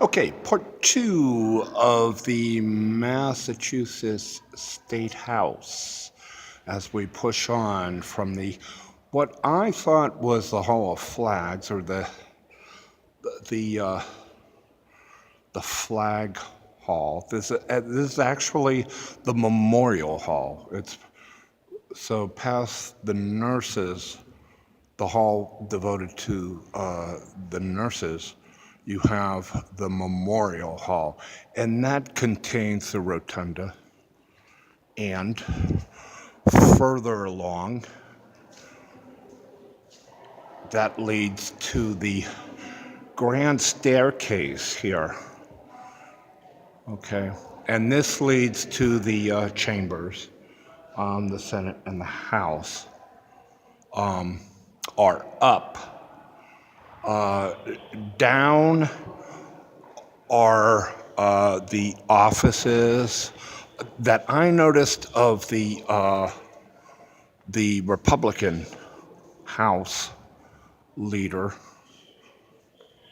Okay, part two of the Massachusetts Statehouse as we push on from the what I thought was the Hall of Flags or the uh, the flag hall. This is actually the Memorial Hall. It's so past the nurses, the hall devoted to the nurses, you have the Memorial Hall, and that contains the rotunda. And further along, that leads to the grand staircase here. Okay, and this leads to the chambers. The Senate and the House are up. Down are the offices that I noticed of the Republican House leader.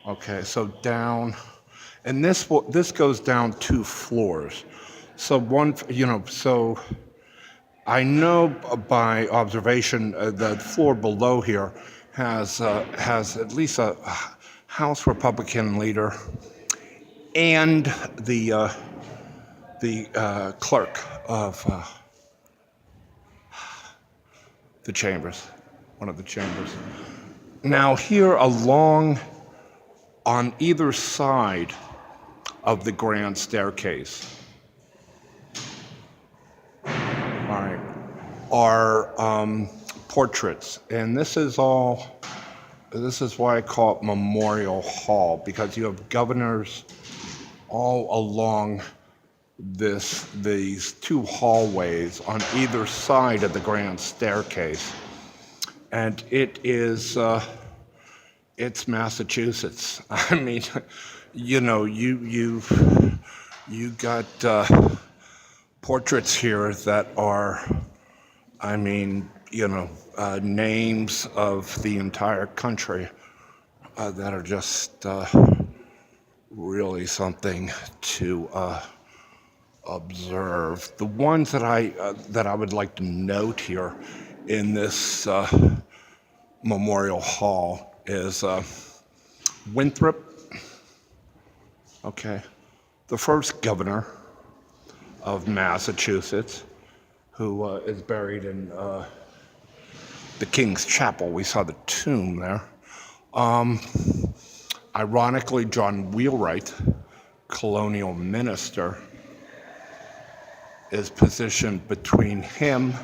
Okay, so down, and this goes down 2 floors. So so I know by observation the floor below here has at least a House Republican leader and the clerk of the chambers, one of the chambers. Now here along on either side of the grand staircase, all right, are portraits, and this is why I call it Memorial Hall, because you have governors all along these 2 hallways on either side of the grand staircase, and it's Massachusetts. I mean, you got portraits here that are, I mean, names of the entire country that are just really something to observe. The ones that I would like to note here in this Memorial Hall is Winthrop, okay, the first governor of Massachusetts, who is buried in the King's Chapel. We saw the tomb there. Ironically, John Wheelwright, colonial minister, is positioned between him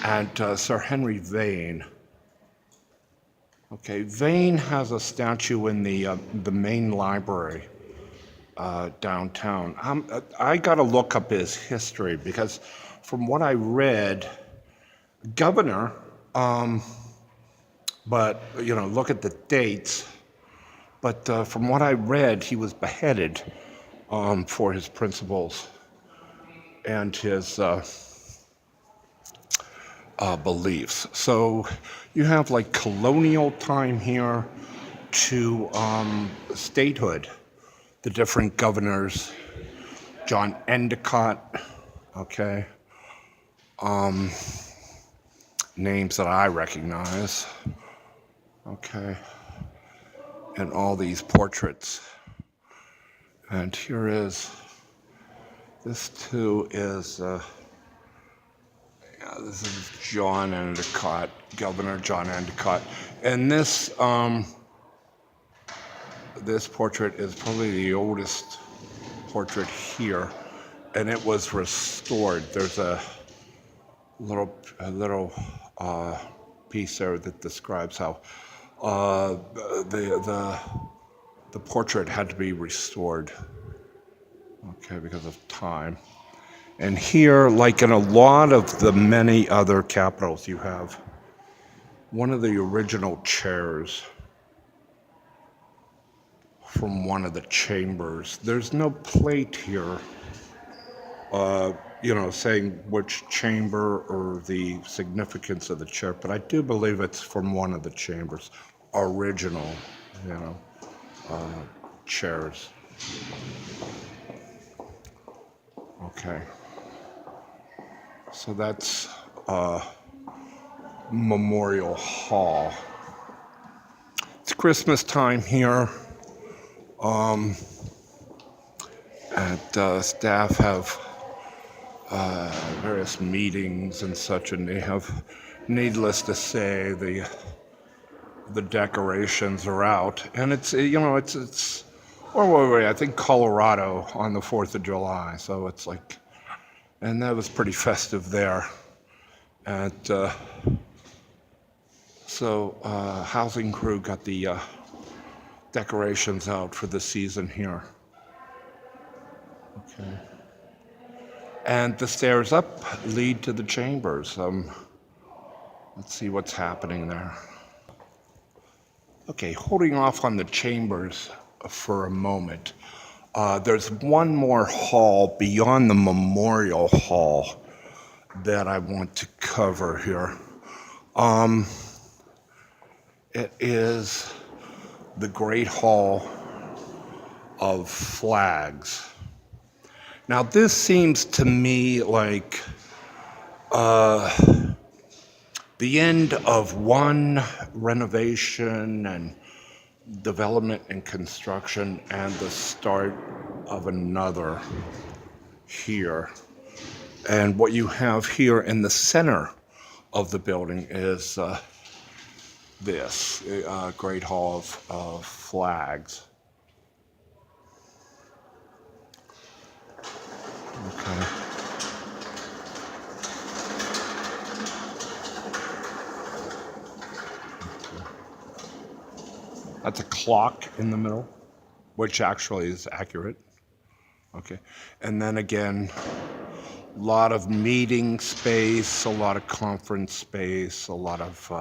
and Sir Henry Vane. Okay, Vane has a statue in the main library downtown. I got to look up his history because, from what I read, governor, but look at the dates. But from what I read, he was beheaded for his principles and his beliefs. So you have like colonial time here to statehood, the different governors, John Endicott, okay, names that I recognize, okay, and all these portraits. And here is, this too is, this is John Endicott, Governor John Endicott. And this portrait is probably the oldest portrait here, and it was restored. There's a little piece there that describes how the portrait had to be restored, okay, because of time. And here, like in a lot of the many other capitals, you have one of the original chairs from one of the chambers. There's no plate here, saying which chamber or the significance of the chair, but I do believe it's from one of the chambers, original, chairs. Okay. So that's Memorial Hall. It's Christmas time here. And staff have various meetings and such, and they have, needless to say, the decorations are out, and it's wait, I think Colorado on the 4th of July, so it's like, and that was pretty festive there. And so housing crew got the decorations out for the season here. Okay. And the stairs up lead to the chambers. Let's see what's happening there. Okay, holding off on the chambers for a moment. There's one more hall beyond the Memorial Hall that I want to cover here. It is the Great Hall of Flags. Now, this seems to me like the end of one renovation and development and construction and the start of another here. And what you have here in the center of the building is this Great Hall of Flags. Okay. That's a clock in the middle, which actually is accurate. Okay. And then again, a lot of meeting space, a lot of conference space, a lot of,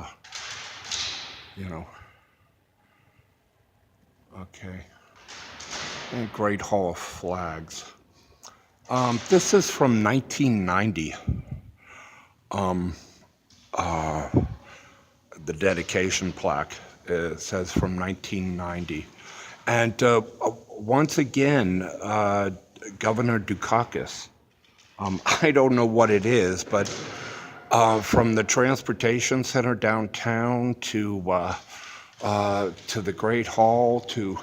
okay. And Great Hall of Flags. This is from 1990. The dedication plaque. It says from 1990. And once again, Governor Dukakis, I don't know what it is, but from the transportation center downtown to the Great Hall to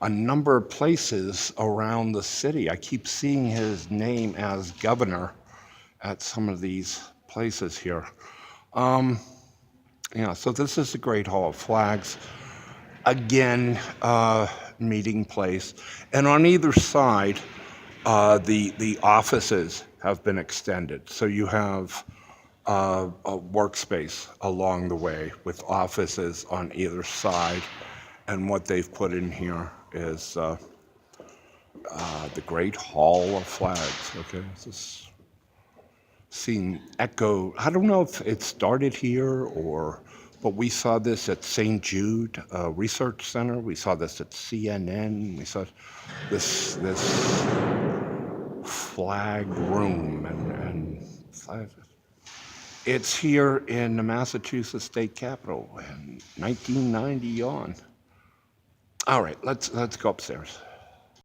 a number of places around the city, I keep seeing his name as governor at some of these places here. Yeah, so this is the Great Hall of Flags. Again, meeting place. And on either side, the offices have been extended. So you have a workspace along the way with offices on either side. And what they've put in here is the Great Hall of Flags. Okay, this seen echo. I don't know if it started here but we saw this at St. Jude Research Center. We saw this at CNN. We saw this flag room and it's here in the Massachusetts State Capitol in 1990 on. All right, let's go upstairs.